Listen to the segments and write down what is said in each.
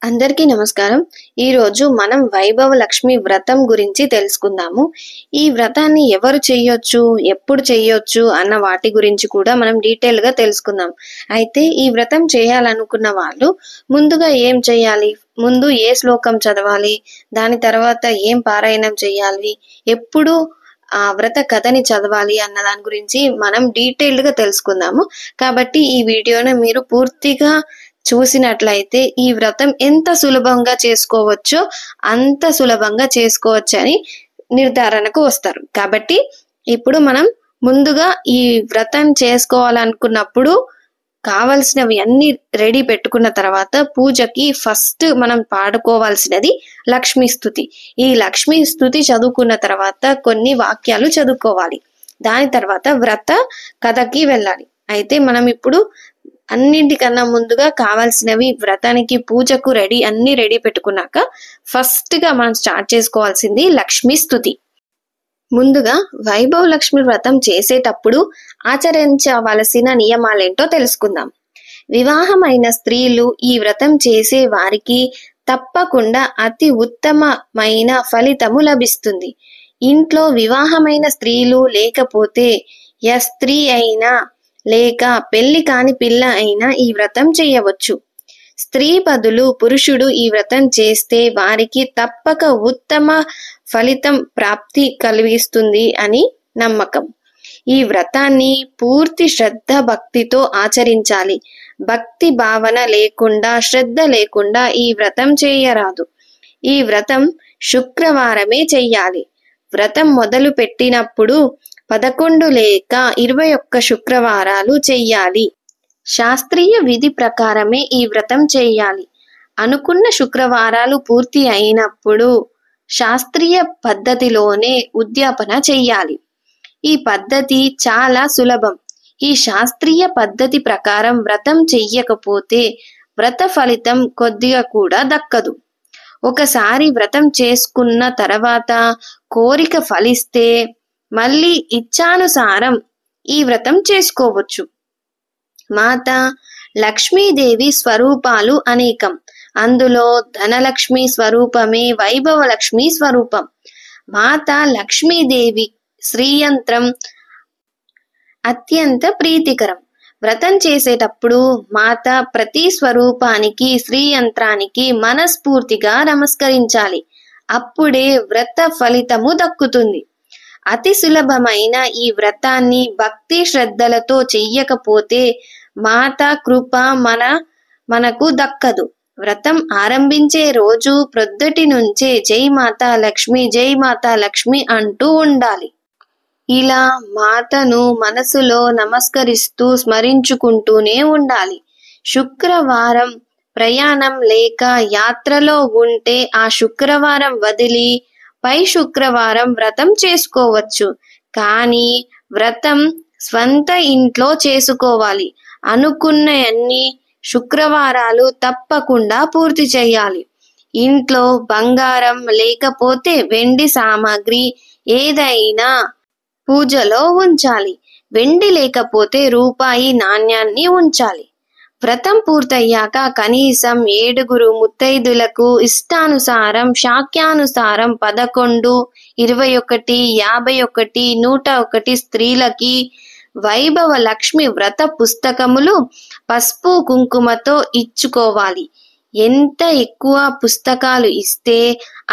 అందరికీ నమస్కారం. ఈరోజు మనం వైభవ లక్ష్మి వ్రతం గురించి తెలుసుకుందాము. ఈ వ్రతాన్ని ఎవరు చేయొచ్చు, ఎప్పుడు చేయొచ్చు అన్న వాటి గురించి కూడా మనం డీటెయిల్గా తెలుసుకుందాం. అయితే ఈ వ్రతం చేయాలనుకున్న వాళ్ళు ముందుగా ఏం చేయాలి, ముందు ఏ శ్లోకం చదవాలి, దాని తర్వాత ఏం పారాయణం చేయాలి, ఎప్పుడు ఆ వ్రత కథని చదవాలి అన్న దాని గురించి మనం డీటెయిల్డ్గా తెలుసుకుందాము. కాబట్టి ఈ వీడియోని మీరు పూర్తిగా చూసినట్లయితే ఈ వ్రతం ఎంత సులభంగా చేసుకోవచ్చో అంత సులభంగా చేసుకోవచ్చని నిర్ధారణకు వస్తారు. కాబట్టి ఇప్పుడు మనం ముందుగా ఈ వ్రతం చేసుకోవాలనుకున్నప్పుడు కావలసినవి అన్ని రెడీ పెట్టుకున్న తర్వాత పూజకి ఫస్ట్ మనం పాడుకోవాల్సినది లక్ష్మీ స్తుతి. ఈ లక్ష్మీ స్తుతి చదువుకున్న తర్వాత కొన్ని వాక్యాలు చదువుకోవాలి. దాని తర్వాత వ్రత కథకి వెళ్ళాలి. అయితే మనం ఇప్పుడు అన్నింటికన్నా ముందుగా కావాల్సినవి వ్రతానికి పూజకు అన్ని రెడీ పెట్టుకున్నాక ఫస్ట్ గా మనం స్టార్ట్ చేసుకోవాల్సింది లక్ష్మీ స్తుతి. ముందుగా వైభవ లక్ష్మి వ్రతం చేసేటప్పుడు ఆచరించవలసిన నియమాలేంటో తెలుసుకుందాం. వివాహమైన స్త్రీలు ఈ వ్రతం చేసే వారికి తప్పకుండా అతి ఉత్తమమైన ఫలితము లభిస్తుంది. ఇంట్లో వివాహమైన స్త్రీలు లేకపోతే స్త్రీ అయినా లేక పెళ్లి కాని పిల్ల అయినా ఈ వ్రతం చేయవచ్చు. స్త్రీ బదులు పురుషుడు ఈ వ్రతం చేస్తే వారికి తప్పక ఉత్తమ ఫలితం ప్రాప్తి కలిగిస్తుంది అని నమ్మకం. ఈ వ్రతాన్ని పూర్తి శ్రద్ధ భక్తితో ఆచరించాలి. భక్తి భావన లేకుండా, శ్రద్ధ లేకుండా ఈ వ్రతం చేయరాదు. ఈ వ్రతం శుక్రవారమే చెయ్యాలి. వ్రతం మొదలు పెట్టినప్పుడు 11 లేక 21 శుక్రవారాలు చెయ్యాలి. శాస్త్రీయ విధి ప్రకారమే ఈ వ్రతం చేయాలి. అనుకున్న శుక్రవారాలు పూర్తి అయినప్పుడు శాస్త్రీయ పద్ధతిలోనే ఉద్యాపన చెయ్యాలి. ఈ పద్ధతి చాలా సులభం. ఈ శాస్త్రీయ పద్ధతి ప్రకారం వ్రతం చెయ్యకపోతే వ్రత ఫలితం కొద్దిగా కూడా దక్కదు. ఒకసారి వ్రతం చేసుకున్న తర్వాత కోరిక ఫలిస్తే మళ్ళీ ఇచ్ఛానుసారం ఈ వ్రతం చేసుకోవచ్చు. మాత లక్ష్మీదేవి స్వరూపాలు అనేకం. అందులో ధనలక్ష్మి స్వరూపమే వైభవ లక్ష్మి స్వరూపం. మాత లక్ష్మీదేవి శ్రీయంత్రం అత్యంత ప్రీతికరం. వ్రతం చేసేటప్పుడు మాత ప్రతి స్వరూపానికి, శ్రీయంత్రానికి మనస్ఫూర్తిగా నమస్కరించాలి. అప్పుడే వ్రత ఫలితము దక్కుతుంది. అతి సులభమైన ఈ వ్రతాన్ని భక్తి శ్రద్ధలతో చెయ్యకపోతే మాత కృప మనకు దక్కదు. వ్రతం ఆరంభించే రోజు ప్రొద్దుటి నుంచే జై మాతా లక్ష్మి, జై మాతా లక్ష్మి అంటూ ఉండాలి. ఇలా మాతను మనసులో నమస్కరిస్తూ స్మరించుకుంటూనే ఉండాలి. శుక్రవారం ప్రయాణం లేక యాత్రలో ఉంటే ఆ శుక్రవారం వదిలి పై శుక్రవారం వ్రతం చేసుకోవచ్చు. కానీ వ్రతం స్వంత ఇంట్లో చేసుకోవాలి. అనుకున్న అన్ని శుక్రవారాలు తప్పకుండా పూర్తి చేయాలి. ఇంట్లో బంగారం లేకపోతే వెండి సామాగ్రి ఏదైనా పూజలో ఉంచాలి. వెండి లేకపోతే రూపాయి నాణ్యాన్ని ఉంచాలి. వ్రతం పూర్తయ్యాక కనీసం 7 ముత్తైదులకు ఇష్టానుసారం శాక్యానుసారం 11, 21, 51, 101 స్త్రీలకి వైభవ లక్ష్మి వ్రత పుస్తకములు పసుపు కుంకుమతో ఇచ్చుకోవాలి. ఎంత ఎక్కువ పుస్తకాలు ఇస్తే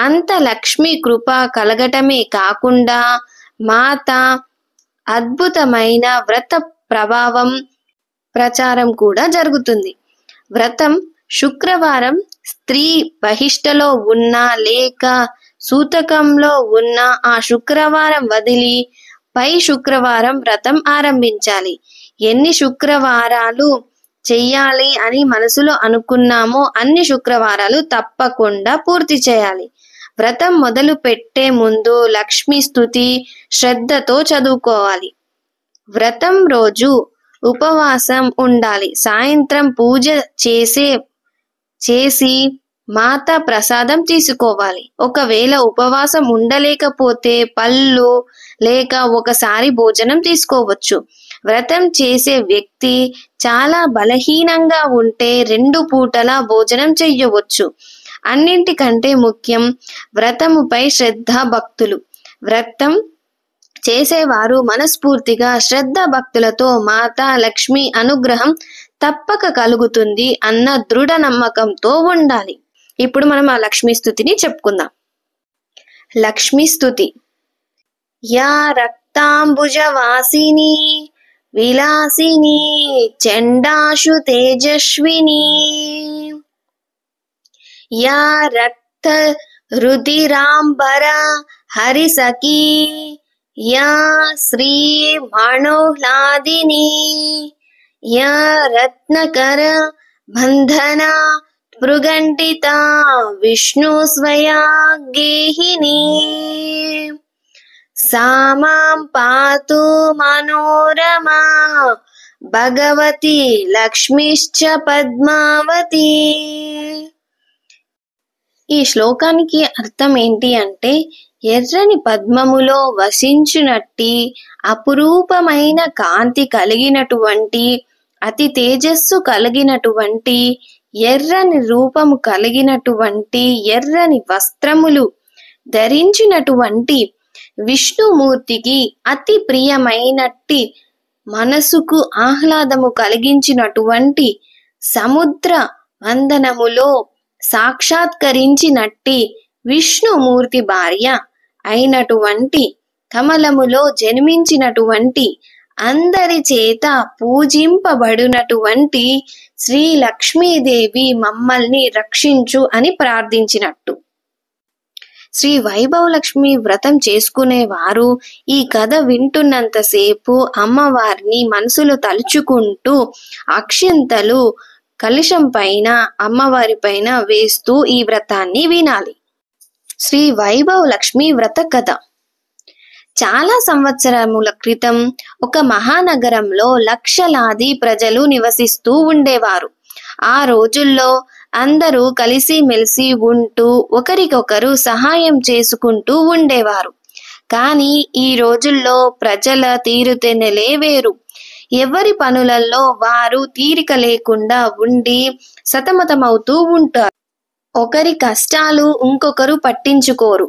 అంత లక్ష్మి కృప కలగటమే కాకుండా మాత అద్భుతమైన వ్రత ప్రభావం ప్రచారం కూడా జరుగుతుంది. వ్రతం శుక్రవారం స్త్రీ బహిష్టలో ఉన్నా లేక సూతకంలో ఉన్న ఆ శుక్రవారం వదిలి పై శుక్రవారం వ్రతం ఆరంభించాలి. ఎన్ని శుక్రవారాలు చెయ్యాలి అని మనసులో అనుకున్నామో అన్ని శుక్రవారాలు తప్పకుండా పూర్తి చేయాలి. వ్రతం మొదలు పెట్టే ముందు లక్ష్మీ స్తుతి శ్రద్ధతో చదువుకోవాలి. వ్రతం రోజు ఉపవాసం ఉండాలి. సాయంత్రం పూజ చేసి మాత ప్రసాదం తీసుకోవాలి. ఒకవేళ ఉపవాసం ఉండలేకపోతే పళ్ళు లేక ఒకసారి భోజనం తీసుకోవచ్చు. వ్రతం చేసే వ్యక్తి చాలా బలహీనంగా ఉంటే 2 పూటలా భోజనం చెయ్యవచ్చు. అన్నింటికంటే ముఖ్యం వ్రతముపై శ్రద్ధ భక్తులు. వ్రతం చేసేవారు మనస్ఫూర్తిగా శ్రద్ధ భక్తులతో మాతా లక్ష్మి అనుగ్రహం తప్పక కలుగుతుంది అన్న దృఢ నమ్మకంతో ఉండాలి. ఇప్పుడు మనం ఆ లక్ష్మీ స్తుతిని చెప్పుకుందాం. లక్ష్మీ స్తుతి. యా రక్తాంబుజవాసిని విలాసిని చండాశు తేజస్విని యా రక్త రుధిరాంబర హరిసఖీ యా శ్రీ మనోహ్లాదిని యా రత్నకర బంధన స్పృగంటిత విష్ణు స్వయా గేహిని సామాం పాతు మనోరమా భగవతి లక్ష్మిశ్చ పద్మావతి. ఈ శ్లోకానికి అర్థం ఏంటి అంటే, ఎర్రని పద్మములో వసించునట్టి అపురూపమైన కాంతి కలిగినటువంటి అతి తేజస్సు కలిగినటువంటి ఎర్రని రూపము కలిగినటువంటి ఎర్రని వస్త్రములు ధరించినటువంటి విష్ణుమూర్తికి అతి ప్రియమైనట్టి మనసుకు ఆహ్లాదము కలిగించినటువంటి సముద్ర వందనములో సాక్షాత్కరించినట్టి విష్ణుమూర్తి భార్య అయినటువంటి కమలములో జన్మించినటువంటి అందరి చేత పూజింపబడినటువంటి శ్రీ లక్ష్మీదేవి మమ్మల్ని రక్షించు అని ప్రార్థించినట్టు. శ్రీ వైభవ లక్ష్మి వ్రతం చేసుకునేవారు ఈ కథ వింటున్నంతసేపు అమ్మవారిని మనసులో తలుచుకుంటూ అక్షింతలు కలశం పైన అమ్మవారి పైన వేస్తూ ఈ వ్రతాన్ని వినాలి. శ్రీ వైభవ లక్ష్మి వ్రత కథ. చాలా సంవత్సరముల క్రితం ఒక మహానగరంలో లక్షలాది ప్రజలు నివసిస్తూ ఉండేవారు. ఆ రోజుల్లో అందరూ కలిసిమెలిసి ఉంటూ ఒకరికొకరు సహాయం చేసుకుంటూ ఉండేవారు. కానీ ఈ రోజుల్లో ప్రజల తీరుతెన్నులే వేరు. ఎవరి పనులలో వారు తీరిక లేకుండా ఉండి సతమతమవుతూ ఉంటారు. ఒకరి కష్టాలు ఇంకొకరు పట్టించుకోరు.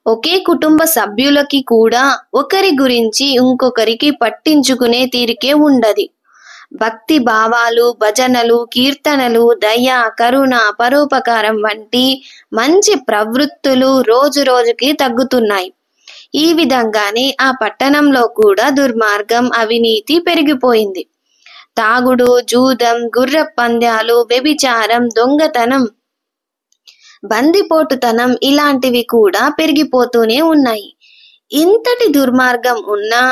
ఒకే కుటుంబ సభ్యులకి కూడా ఒకరి గురించి ఇంకొకరికి పట్టించుకునే తీరికే ఉండదు. భక్తి భావాలు, భజనలు, కీర్తనలు, దయ, కరుణ, పరోపకారం వంటి మంచి ప్రవృత్తులు రోజు రోజుకి తగ్గుతున్నాయి. ఈ విధంగానే ఆ పట్టణంలో కూడా దుర్మార్గం, అవినీతి పెరిగిపోయింది. తాగుడు, జూదం, గుర్రపు పందాలు, వ్యభిచారం, దొంగతనం, బందిపోటుతనం ఇలాంటివి కూడా పెరిగిపోతూనే ఉన్నాయి. ఇంతటి దుర్మార్గం ఉన్నా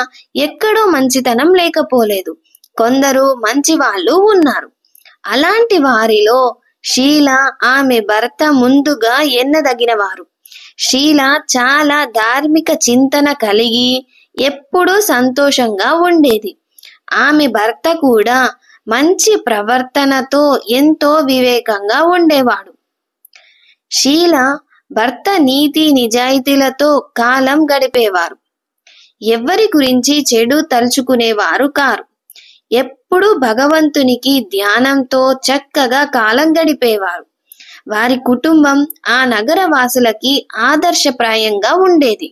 ఎక్కడో మంచితనం లేకపోలేదు. కొందరు మంచి వాళ్ళు ఉన్నారు. అలాంటి వారిలో షీల, ఆమె భర్త ముందుగా ఎన్నదగినవారు. షీల చాలా ధార్మిక చింతన కలిగి ఎప్పుడూ సంతోషంగా ఉండేది. ఆమె భర్త కూడా మంచి ప్రవర్తనతో ఎంతో వివేకంగా ఉండేవాడు. షీల భర్త నీతి నిజాయితీలతో కాలం గడిపేవారు. ఎవరి గురించి చెడు తలుచుకునేవారు కారు. ఎప్పుడూ భగవంతునికి ధ్యానంతో చక్కగా కాలం గడిపేవారు. వారి కుటుంబం ఆ నగర వాసులకి ఆదర్శప్రాయంగా ఉండేది.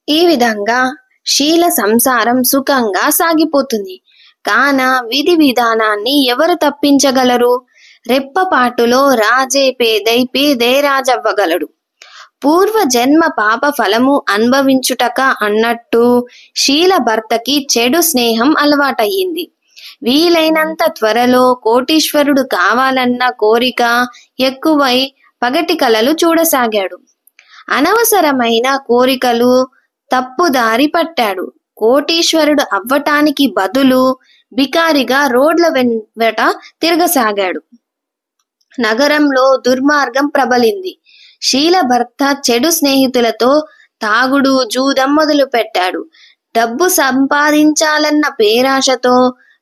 ఈ విధంగా షీల సంసారం సుఖంగా సాగిపోతుంది. కాన విధి విధానాన్ని ఎవరు తప్పించగలరు? రెప్పపాటులో రాజే పేదై, పేదే రాజవ్వగలడు. పూర్వ జన్మ పాప ఫలము అనుభవించుటక అన్నట్టు షీల భర్తకి చెడు స్నేహం అలవాటయ్యింది. వీలైనంత త్వరలో కోటీశ్వరుడు కావాలన్న కోరిక ఎక్కువై పగటి కలలు చూడసాగాడు. అనవసరమైన కోరికలు తప్పుదారి పట్టాడు. కోటీశ్వరుడు అవ్వటానికి బదులు బికారిగా రోడ్ల వెంట తిరగసాగాడు. నగరంలో దుర్మార్గం ప్రబలింది. షీల భర్త చెడు స్నేహితులతో తాగుడు, జూదం మొదలు పెట్టాడు. డబ్బు సంపాదించాలన్న పేరాశతో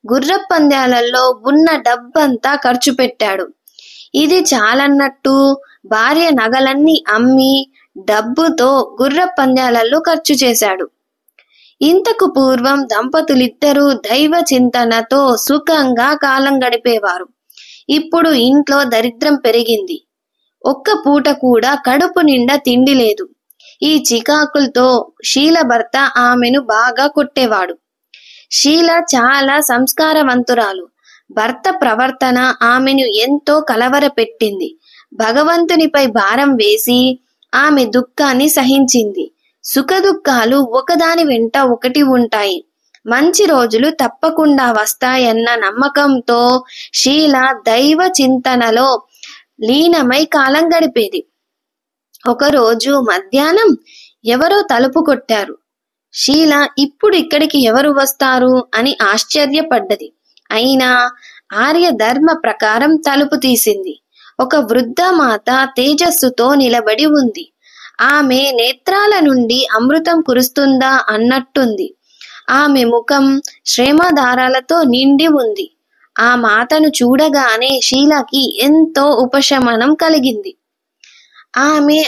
గుర్రపందాలలో ఉన్న డబ్బంతా ఖర్చు పెట్టాడు. ఇది చాలన్నట్టు భార్య నగలన్నీ అమ్మి డబ్బుతో గుర్రపందాలలో ఖర్చు చేశాడు. ఇంతకు పూర్వం దంపతులిద్దరూ దైవ చింతనతో సుఖంగా కాలం గడిపేవారు. ఇప్పుడు ఇంట్లో దరిద్రం పెరిగింది. ఒక్క పూట కూడా కడుపు నిండా తిండి లేదు. ఈ చికాకులతో షీల భర్త ఆమెను బాగా కొట్టేవాడు. షీల చాలా సంస్కారవంతురాలు. భర్త ప్రవర్తన ఆమెను ఎంతో కలవరపెట్టింది. భగవంతునిపై భారం వేసి ఆమె దుఃఖాన్ని సహించింది. సుఖదుఖాలు ఒకదాని వెంట ఒకటి ఉంటాయి. మంచి రోజులు తప్పకుండా వస్తాయన్న నమ్మకంతో షీల దైవ చింతనలో లీనమై కాలం గడిపేది. ఒకరోజు మధ్యాహ్నం ఎవరో తలుపు కొట్టారు. షీల ఇప్పుడు ఇక్కడికి ఎవరు వస్తారు అని ఆశ్చర్యపడ్డది. అయినా ఆర్యధర్మ ప్రకారం తలుపు తీసింది. ఒక వృద్ధ మాత తేజస్సుతో నిలబడి ఉంది. ఆమె నేత్రాల నుండి అమృతం కురుస్తుందా అన్నట్టుంది. ఆమె ముఖం శ్రమదారాలతో నిండి ఉంది. ఆ మాతను చూడగానే షీలకి ఎంతో ఉపశమనం కలిగింది. ఆమె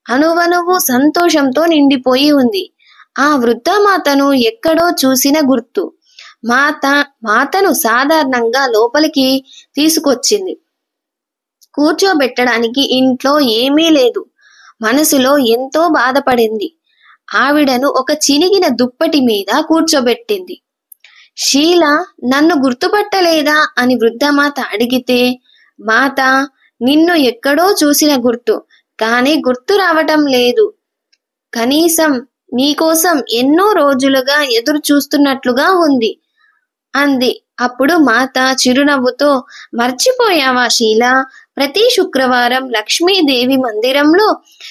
అనువనువు సంతోషంతో నిండిపోయి ఉంది. ఆ వృద్ధ మాతను ఎక్కడో చూసిన గుర్తు. మాతను సాధారణంగా లోపలికి తీసుకొచ్చింది. కూర్చోబెట్టడానికి ఇంట్లో ఏమీ లేదు. మనసులో ఎంతో బాధపడింది. ఆవిడను ఒక చినిగిన దుప్పటి మీద కూర్చోబెట్టింది. షీల నన్ను గుర్తుపట్టలేదా అని వృద్ధమాత అడిగితే, మాత, నిన్ను ఎక్కడో చూసిన గుర్తు, కానీ గుర్తు రావటం లేదు. కనీసం నీకోసం ఎన్నో రోజులుగా ఎదురు చూస్తున్నట్లుగా ఉంది అంది. అప్పుడు మాత చిరునవ్వుతో, మర్చిపోయావా షీల? ప్రతి శుక్రవారం లక్ష్మీదేవి మందిరంలో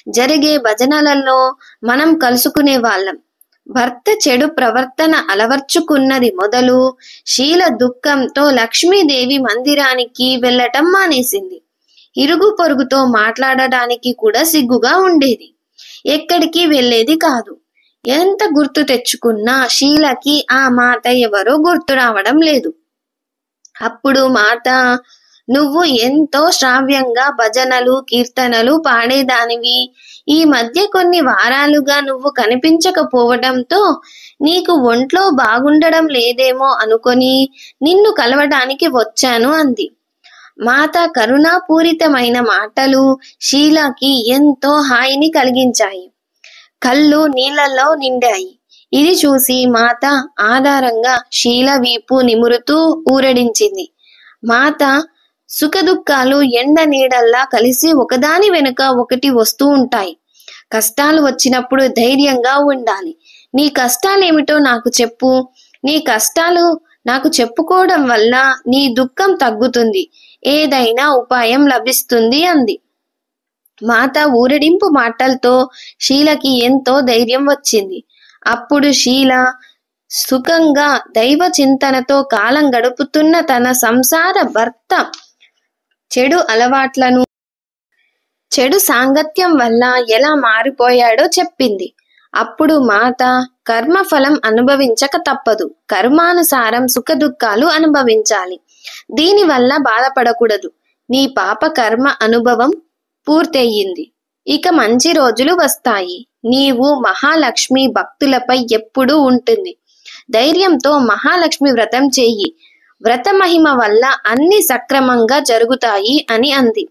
జరిగే భజనలలో మనం కలుసుకునే వాళ్ళం. భర్త చెడు ప్రవర్తన అలవర్చుకున్నది మొదలు షీల దుఃఖంతో లక్ష్మీదేవి మందిరానికి వెళ్ళటం మానేసింది. ఇరుగు పొరుగుతో మాట్లాడడానికి కూడా సిగ్గుగా ఉండేది. ఎక్కడికి వెళ్ళేది కాదు. ఎంత గుర్తు తెచ్చుకున్నా షీలకి ఆ మాత ఎవరో గుర్తు రావడం లేదు. అప్పుడు మాత, నువ్వు ఎంతో శ్రావ్యంగా భజనలు కీర్తనలు పాడేదానివి. ఈ మధ్య కొన్ని వారాలుగా నువ్వు కనిపించకపోవడంతో నీకు ఒంట్లో బాగుండడం లేదేమో అనుకొని నిన్ను కలవడానికి వచ్చాను అంది. మాత కరుణాపూరితమైన మాటలు షీలకి ఎంతో హాయిని కలిగించాయి. కళ్ళు నీళ్లలో నిండాయి. ఇది చూసి మాత ఆధారంగా షీల వీపు నిమురుతూ ఊరడించింది. మాత, సుఖదుఖాలు ఎండ నీడల్లా కలిసి ఒకదాని వెనుక ఒకటి వస్తూ ఉంటాయి. కష్టాలు వచ్చినప్పుడు ధైర్యంగా ఉండాలి. నీ కష్టాలేమిటో నాకు చెప్పు. నీ కష్టాలు నాకు చెప్పుకోవడం వల్ల నీ దుఃఖం తగ్గుతుంది. ఏదైనా ఉపాయం లభిస్తుంది అంది. మాత ఊరడింపు మాటలతో షీలకి ఎంతో ధైర్యం వచ్చింది. అప్పుడు షీల సుఖంగా దైవ చింతనతో కాలం గడుపుతున్న తన సంసార భర్త చెడు అలవాట్లను, చెడు సాంగత్యం వల్ల ఎలా మారిపోయాడో చెప్పింది. అప్పుడు మాత, కర్మఫలం అనుభవించక తప్పదు. కర్మానుసారం సుఖదుఖాలు అనుభవించాలి. దీనివల్ల బాధపడకూడదు. నీ పాప కర్మ అనుభవం పూర్తయింది. ఇక మంచి రోజులు వస్తాయి. నీవు మహాలక్ష్మి భక్తులపై ఎప్పుడూ ఉంటుంది. ధైర్యంతో మహాలక్ష్మి వ్రతం చెయ్యి. వ్రత మహిమ వల్ల అన్ని సక్రమంగా జరుగుతాయి అని అంది.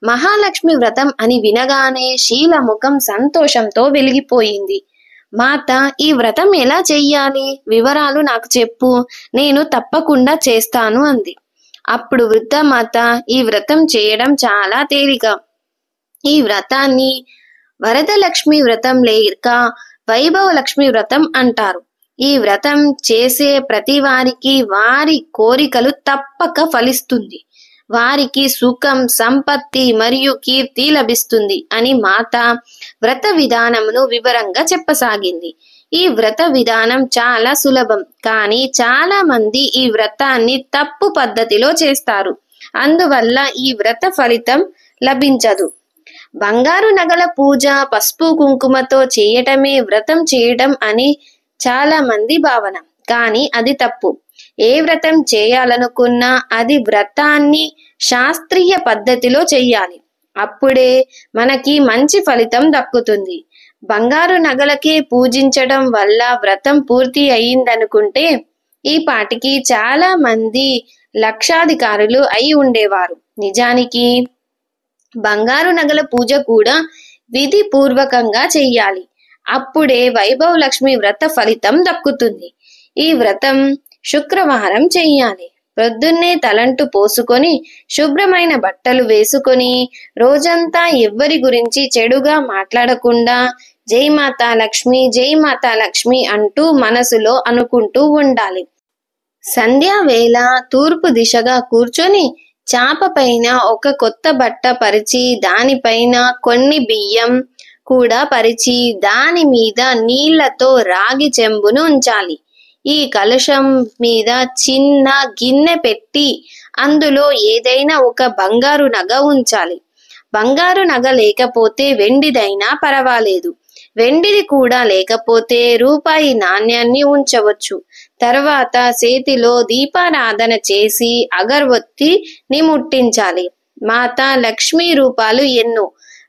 మహాలక్ష్మి వ్రతం అని వినగానే షీల ముఖం సంతోషంతో వెలిగిపోయింది. మాత, ఈ వ్రతం ఎలా చెయ్యాలి? వివరాలు నాకు చెప్పు. నేను తప్పకుండా చేస్తాను అంది. అప్పుడు వృద్ధమాత, ఈ వ్రతం చేయడం చాలా తేలిక. ఈ వ్రతాన్ని వరదలక్ష్మి వ్రతం లేక వైభవలక్ష్మి వ్రతం అంటారు. ఈ వ్రతం చేసే ప్రతి వారికి వారి కోరికలు తప్పక ఫలిస్తుంది. వారికి సుఖం, సంపత్తి మరియు కీర్తి లభిస్తుంది అని మాత వ్రత విధానమును వివరంగా చెప్పసాగింది. ఈ వ్రత విధానం చాలా సులభం, కానీ చాలా మంది ఈ వ్రతాన్ని తప్పు పద్ధతిలో చేస్తారు. అందువల్ల ఈ వ్రత ఫలితం లభించదు. బంగారు నగల పూజ, పసుపు కుంకుమతో చేయటమే వ్రతం చేయడం అని చాలా మంది భావన, కానీ అది తప్పు. ఏ వ్రతం చేయాలనుకున్నా అది వ్రతాన్ని శాస్త్రీయ పద్ధతిలో చెయ్యాలి. అప్పుడే మనకి మంచి ఫలితం దక్కుతుంది. బంగారు నగలకే పూజించడం వల్ల వ్రతం పూర్తి అయ్యిందనుకుంటే ఈ పాటికి చాలా మంది లక్షాధికారులు అయి ఉండేవారు. నిజానికి బంగారు నగల పూజ కూడా విధి పూర్వకంగా చెయ్యాలి. అప్పుడే వైభవ లక్ష్మి వ్రత ఫలితం దక్కుతుంది. ఈ వ్రతం శుక్రవారం చెయ్యాలి. ప్రొద్దున్నే తలంటు పోసుకొని శుభ్రమైన బట్టలు వేసుకొని రోజంతా ఎవ్వరి గురించి చెడుగా మాట్లాడకుండా జై మాతా లక్ష్మి, జై మాతా లక్ష్మి అంటూ మనసులో అనుకుంటూ ఉండాలి. సంధ్యా వేళ తూర్పు దిశగా కూర్చొని చాప పైన ఒక కొత్త బట్ట పరిచి దానిపైన కొన్ని బియ్యం కూడా పరిచి దాని మీద నీళ్లతో రాగి చెంబును ఉంచాలి. ఈ కలశం మీద చిన్న గిన్నె పెట్టి అందులో ఏదైనా ఒక బంగారు నగ ఉంచాలి. బంగారు నగ లేకపోతే వెండిదైనా పర్వాలేదు. వెండిది కూడా లేకపోతే రూపాయి నాణ్యాన్ని ఉంచవచ్చు. తర్వాత చేతిలో దీపారాధన చేసి అగరవత్తిని ముట్టించాలి. మాతా లక్ష్మీ రూపాలు ఎన్నో.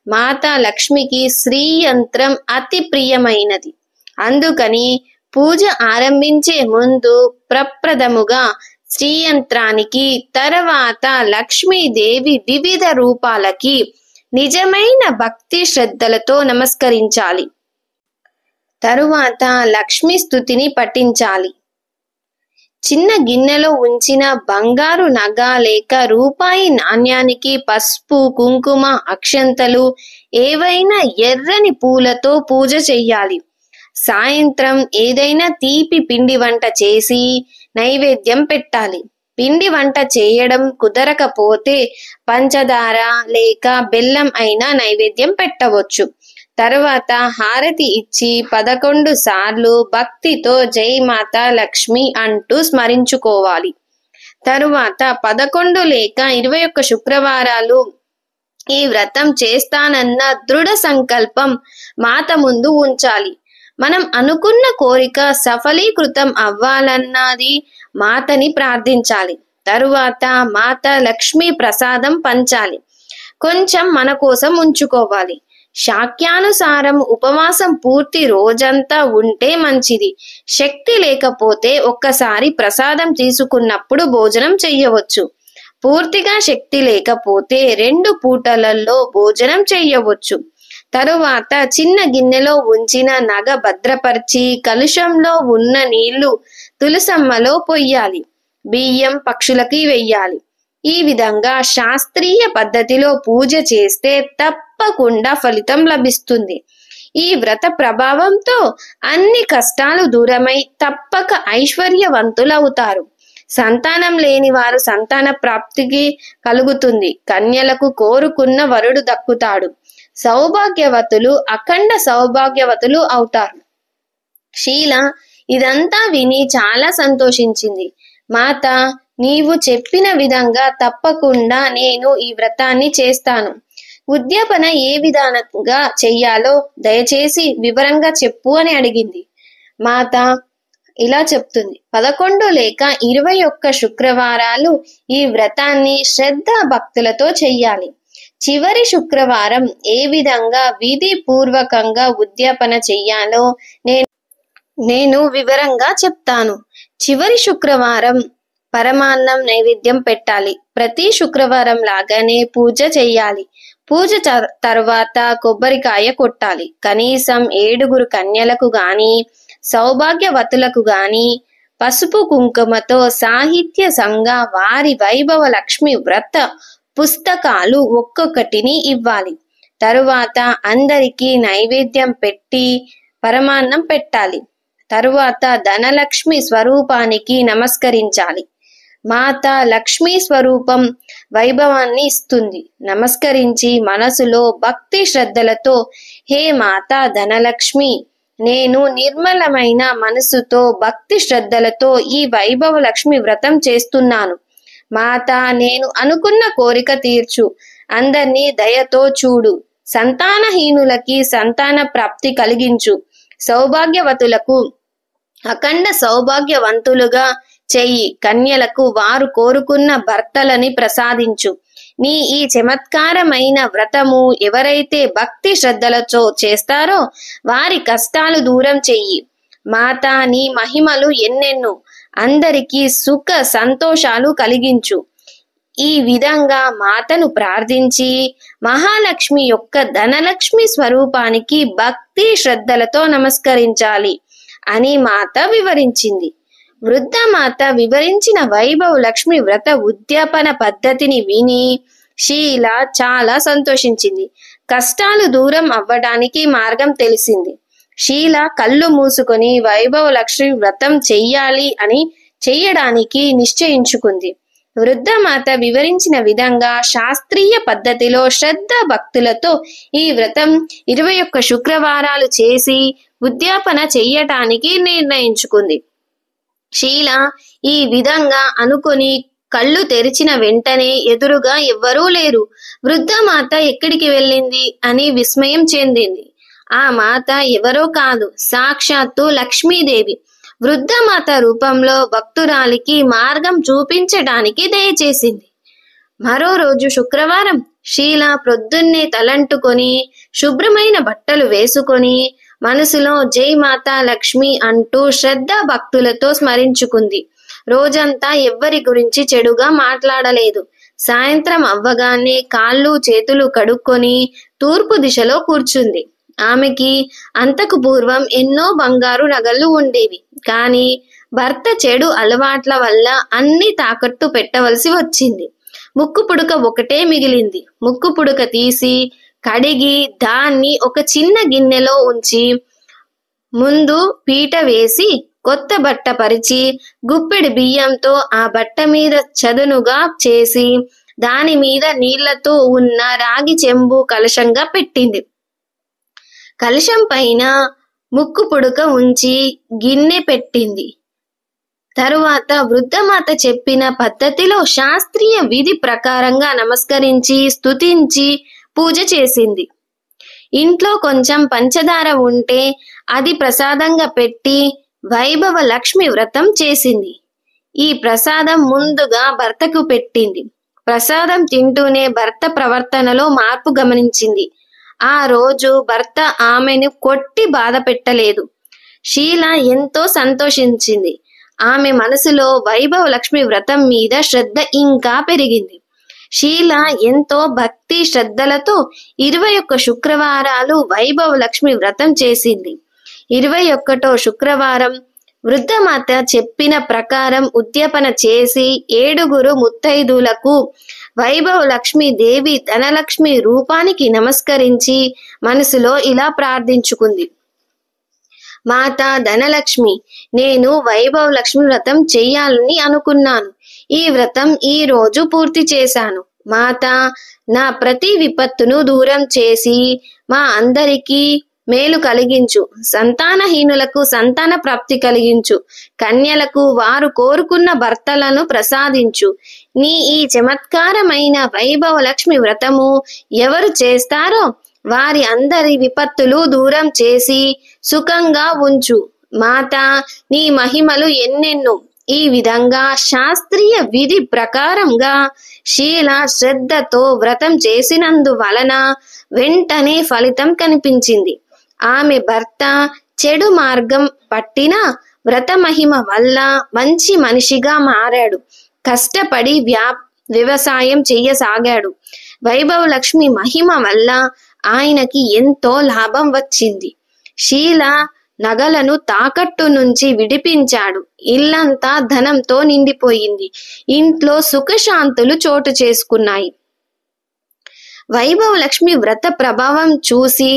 మాతా లక్ష్మికి శ్రీ యంత్రం అతి ప్రియమైనది. అందుకని పూజ ఆరంభించే ముందు ప్రప్రథముగా శ్రీయంత్రానికి, తర్వాత లక్ష్మీదేవి వివిధ రూపాలకి నిజమైన భక్తి శ్రద్ధలతో నమస్కరించాలి. తరువాత లక్ష్మీ స్తుతిని పఠించాలి. చిన్న గిన్నెలో ఉంచిన బంగారు నగ లేక రూపాయి నాణ్యానికి పసుపు, కుంకుమ, అక్షంతలు, ఏవైనా ఎర్రని పూలతో పూజ చెయ్యాలి. సాయంత్రం ఏదైనా తీపి పిండి వంట చేసి నైవేద్యం పెట్టాలి. పిండి వంట చేయడం కుదరకపోతే పంచదార లేక బెల్లం అయినా నైవేద్యం పెట్టవచ్చు. తర్వాత హారతి ఇచ్చి 11 సార్లు భక్తితో జై మాతా లక్ష్మి అంటూ స్మరించుకోవాలి. తరువాత 11 లేక 21 శుక్రవారాలు ఈ వ్రతం చేస్తానన్న దృఢ సంకల్పం మాత ముందు ఉంచాలి. మనం అనుకున్న కోరిక సఫలీకృతం అవ్వాలన్నది మాతని ప్రార్థించాలి. తరువాత మాత లక్ష్మీ ప్రసాదం పంచాలి. కొంచెం మన కోసం ఉంచుకోవాలి. శాక్యానుసారం ఉపవాసం పూర్తి రోజంతా ఉంటే మంచిది. శక్తి లేకపోతే ఒక్కసారి ప్రసాదం తీసుకున్నప్పుడు భోజనం చెయ్యవచ్చు. పూర్తిగా శక్తి లేకపోతే 2 పూటలలో భోజనం చెయ్యవచ్చు. తరువాత చిన్న గిన్నెలో ఉంచిన నగ భద్రపరిచి కలుషంలో ఉన్న నీళ్లు తులసమ్మలో పొయ్యాలి. బియ్యం పక్షులకి వెయ్యాలి. ఈ విధంగా శాస్త్రీయ పద్ధతిలో పూజ చేస్తే తప్పకుండా ఫలితం లభిస్తుంది. ఈ వ్రత ప్రభావంతో అన్ని కష్టాలు దూరమై తప్పక ఐశ్వర్యవంతులవుతారు. సంతానం లేని వారు సంతాన ప్రాప్తికి కలుగుతుంది. కన్యలకు కోరుకున్న వరుడు దక్కుతాడు. సౌభాగ్యవతులు అఖండ సౌభాగ్యవతులు అవుతారు. శీల ఇదంతా విని చాలా సంతోషించింది. మాత, నీవు చెప్పిన విధంగా తప్పకుండా నేను ఈ వ్రతాన్ని చేస్తాను. ఉద్యాపన ఏ విధంగా చెయ్యాలో దయచేసి వివరంగా చెప్పు అని అడిగింది. మాత ఇలా చెప్తుంది. 11 లేక 21 శుక్రవారాలు ఈ వ్రతాన్ని శ్రద్ధ భక్తులతో చెయ్యాలి. చివరి శుక్రవారం ఏ విధంగా విధి పూర్వకంగా ఉద్యాపన చెయ్యాలో నేను వివరంగా చెప్తాను. చివరి శుక్రవారం పరమాన్నం నైవేద్యం పెట్టాలి. ప్రతి శుక్రవారం లాగానే పూజ చెయ్యాలి. పూజ తర్వాత కొబ్బరికాయ కొట్టాలి. కనీసం 7 కన్యలకు గాని సౌభాగ్యవతులకు గాని పసుపు కుంకుమతో సాహిత్య సంఘ వారి వైభవ లక్ష్మి వ్రత పుస్తకాలు ఒక్కొక్కటిని ఇవ్వాలి. తరువాత అందరికీ నైవేద్యం పెట్టి పరమాన్నం పెట్టాలి. తరువాత ధనలక్ష్మి స్వరూపానికి నమస్కరించాలి. మాత లక్ష్మీ స్వరూపం వైభవాన్ని ఇస్తుంది. నమస్కరించి మనసులో భక్తి శ్రద్ధలతో హే మాతా ధనలక్ష్మి, నేను నిర్మలమైన మనసుతో భక్తి శ్రద్ధలతో ఈ వైభవ లక్ష్మి వ్రతం చేస్తున్నాను. మాత, నేను అనుకున్న కోరిక తీర్చు. అందర్నీ దయతో చూడు. సంతానహీనులకి సంతాన ప్రాప్తి కలిగించు. సౌభాగ్యవతులకు అఖండ సౌభాగ్యవంతులుగా చెయ్యి. కన్యలకు వారు కోరుకున్న భర్తలని ప్రసాదించు. నీ ఈ చమత్కారమైన వ్రతము ఎవరైతే భక్తి శ్రద్ధలతో చేస్తారో వారి కష్టాలు దూరం చెయ్యి. మాత, నీ మహిమలు ఎన్నెన్నో, అందరికీ సుఖ సంతోషాలు కలిగించు. ఈ విధంగా మాతను ప్రార్థించి మహాలక్ష్మి యొక్క ధనలక్ష్మి స్వరూపానికి భక్తి శ్రద్ధలతో నమస్కరించాలి అని మాత వివరించింది. వృద్ధ మాత వివరించిన వైభవ లక్ష్మి వ్రత ఉద్యాపన పద్ధతిని విని శీల చాలా సంతోషించింది. కష్టాలు దూరం అవ్వడానికి మార్గం తెలిసింది. శీల కళ్ళు మూసుకొని వైభవ లక్ష్మి వ్రతం చెయ్యడానికి నిశ్చయించుకుంది. వృద్ధమాత వివరించిన విధంగా శాస్త్రీయ పద్ధతిలో శ్రద్ధ భక్తులతో ఈ వ్రతం 21 శుక్రవారాలు చేసి ఉద్యాపన చెయ్యటానికి నిర్ణయించుకుంది. శీల ఈ విధంగా అనుకుని కళ్ళు తెరిచిన వెంటనే ఎదురుగా ఎవ్వరూ లేరు. వృద్ధమాత ఎక్కడికి వెళ్ళింది అని విస్మయం చెందింది. ఆ మాత ఎవరో కాదు, సాక్షాత్తు లక్ష్మీదేవి వృద్ధమాత రూపంలో భక్తురాలికి మార్గం చూపించడానికి దయచేసింది. మరో రోజు శుక్రవారం శీల ప్రొద్దున్నే తలంటుకొని శుభ్రమైన బట్టలు వేసుకొని మనసులో జై మాతా లక్ష్మి అంటూ శ్రద్ధ భక్తులతో స్మరించుకుంది. రోజంతా ఎవ్వరి గురించి చెడుగా మాట్లాడలేదు. సాయంత్రం అవ్వగానే కాళ్ళు చేతులు కడుక్కొని తూర్పు దిశలో కూర్చుంది. ఆమెకి అంతకు పూర్వం ఎన్నో బంగారు నగలు ఉండేవి. కానీ భర్త చెడు అలవాట్ల వల్ల అన్ని తాకట్టు పెట్టవలసి వచ్చింది. ముక్కు పుడక ఒకటే మిగిలింది. ముక్కు పుడక తీసి కడిగి దాన్ని ఒక చిన్న గిన్నెలో ఉంచి ముందు పీట వేసి కొత్త బట్ట పరిచి గుప్పెడి బియ్యంతో ఆ బట్ట మీద చదునుగా చేసి దాని మీద నీళ్లతో ఉన్న రాగి చెంబు కలశంగా పెట్టింది. కలశం పైన ముక్కు పుడక ఉంచి గిన్నె పెట్టింది. తరువాత వృద్ధమాత చెప్పిన పద్ధతిలో శాస్త్రీయ విధి ప్రకారంగా నమస్కరించి స్తుతించి పూజ చేసింది. ఇంట్లో కొంచెం పంచదార ఉంటే అది ప్రసాదంగా పెట్టి వైభవ లక్ష్మి వ్రతం చేసింది. ఈ ప్రసాదం ముందుగా భర్తకు పెట్టింది. ప్రసాదం తింటూనే భర్త ప్రవర్తనలో మార్పు గమనించింది. ఆ రోజు భర్త ఆమెను కొట్టి బాధ పెట్టలేదు. శీల ఎంతో సంతోషించింది. ఆమె మనసులో వైభవ లక్ష్మి వ్రతం మీద శ్రద్ధ ఇంకా పెరిగింది. శీల ఎంతో భక్తి శ్రద్ధలతో 21 శుక్రవారాలు వైభవ లక్ష్మి వ్రతం చేసింది. 21వ శుక్రవారం వృద్ధమాత చెప్పిన ప్రకారం ఉద్యాపన చేసి 7 ముత్తైదులకు వైభవ లక్ష్మి దేవి ధనలక్ష్మి రూపానికి నమస్కరించి మనసులో ఇలా ప్రార్థించుకుంది. మాతా ధనలక్ష్మి, నేను వైభవ లక్ష్మి వ్రతం చెయ్యాలని అనుకున్నాను. ఈ వ్రతం ఈ రోజు పూర్తి చేశాను. మాతా, నా ప్రతి విపత్తును దూరం చేసి మా అందరికీ మేలు కలిగించు. సంతానహీనులకు సంతాన ప్రాప్తి కలిగించు. కన్యలకు వారు కోరుకున్న భర్తలను ప్రసాదించు. నీ ఈ చమత్కారమైన వైభవ లక్ష్మి వ్రతము ఎవరు చేస్తారో వారి అందరి విపత్తులు దూరం చేసి సుఖంగా ఉంచు. మాతా, నీ మహిమలు ఎన్నెన్నో. ఈ విధంగా శాస్త్రీయ విధి ప్రకారంగా శీల శ్రద్ధతో వ్రతం చేసినందువలన వెంటనే ఫలితం కనిపించింది. ఆమె భర్త చెడు మార్గం పట్టిన వ్రత మహిమ వల్ల మంచి మనిషిగా మారాడు. కష్టపడి వ్యవసాయం చెయ్యసాగాడు. వైభవ లక్ష్మి మహిమ వల్ల ఆయనకి ఎంతో లాభం వచ్చింది. శీల నగలను తాకట్టు నుంచి విడిపించాడు. ఇల్లంతా ధనంతో నిండిపోయింది. ఇంట్లో సుఖశాంతులు చోటు చేసుకున్నాయి. వైభవ లక్ష్మి వ్రత ప్రభావం చూసి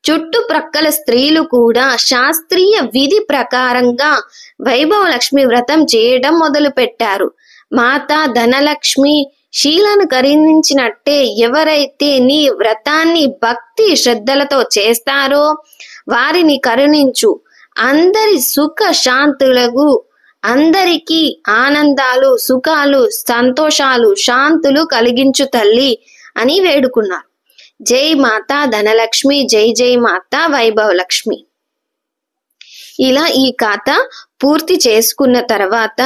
చుట్టుప్రక్కల స్త్రీలు కూడా శాస్త్రీయ విధి ప్రకారంగా వైభవ లక్ష్మి వ్రతం చేయడం మొదలు పెట్టారు. మాతా ధనలక్ష్మి శీలను కరుణించినట్టే ఎవరైతే నీ వ్రతాన్ని భక్తి శ్రద్ధలతో చేస్తారో వారిని కరుణించు. అందరి సుఖ శాంతులకు, అందరికీ ఆనందాలు, సుఖాలు, సంతోషాలు, శాంతులు కలిగించు తల్లి అని వేడుకున్నారు. జై మాతా ధనలక్ష్మి, జై జై మాతా వైభవ లక్ష్మి. ఇలా ఈ కథ పూర్తి చేసుకున్న తర్వాత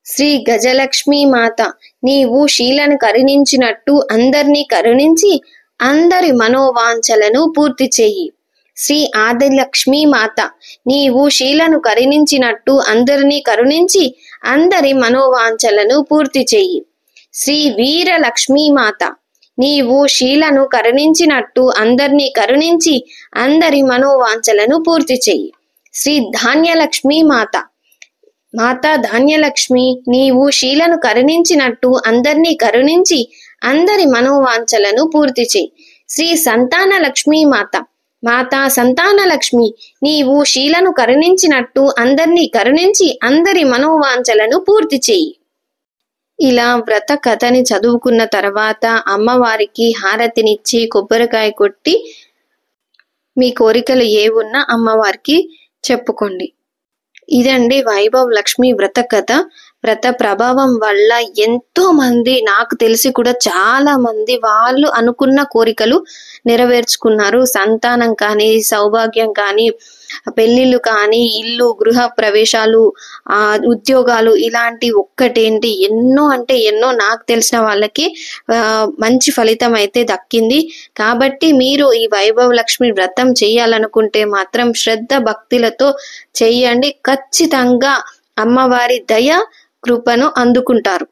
శ్రీ గజలక్ష్మీ మాత, నీవు శీలను కరుణించినట్టు అందరినీ కరుణించి అందరి మనోవాంఛలను పూర్తి చెయ్యి. శ్రీ ఆదిలక్ష్మీ మాత, నీవు శీలను కరుణించినట్టు అందరినీ కరుణించి అందరి మనోవాంఛలను పూర్తి చెయ్యి. శ్రీ వీరలక్ష్మీ మాత, నీవు శీలను కరుణించినట్టు అందరినీ కరుణించి అందరి మనోవాంఛలను పూర్తి చెయ్యి. శ్రీ ధాన్యలక్ష్మీ మాత, మాతా ధాన్యలక్ష్మి, నీవు శీలను కరుణించినట్టు అందరినీ కరుణించి అందరి మనోవాంఛలను పూర్తి చెయ్యి. శ్రీ సంతాన లక్ష్మీ మాత, మాతా సంతానలక్ష్మి, నీవు శీలను కరుణించినట్టు అందరినీ కరుణించి అందరి మనోవాంఛలను పూర్తి చెయ్యి. ఇలా వ్రత కథని చదువుకున్న తర్వాత అమ్మవారికి హారతినిచ్చి కొబ్బరికాయ కొట్టి మీ కోరికలు ఏవున్నా అమ్మవారికి చెప్పుకోండి. ఇదండి వైభవ్ లక్ష్మి వ్రత కథ. వ్రత ప్రభావం వల్ల ఎంతో మంది, నాకు తెలిసి కూడా చాలా మంది వాళ్ళు అనుకున్న కోరికలు నెరవేర్చుకున్నారు. సంతానం కానీ, సౌభాగ్యం కానీ, పెళ్లిళ్ళు కానీ, ఇల్లు గృహ ప్రవేశాలు, ఉద్యోగాలు, ఇలాంటి ఒక్కటేంటి ఎన్నో అంటే ఎన్నో నాకు తెలిసిన వాళ్ళకి మంచి ఫలితం అయితే దక్కింది. కాబట్టి మీరు ఈ వైభవ లక్ష్మి వ్రతం చేయాలనుకుంటే మాత్రం శ్రద్ధ భక్తులతో చెయ్యండి. ఖచ్చితంగా అమ్మవారి దయ కృపను అందుకుంటారు.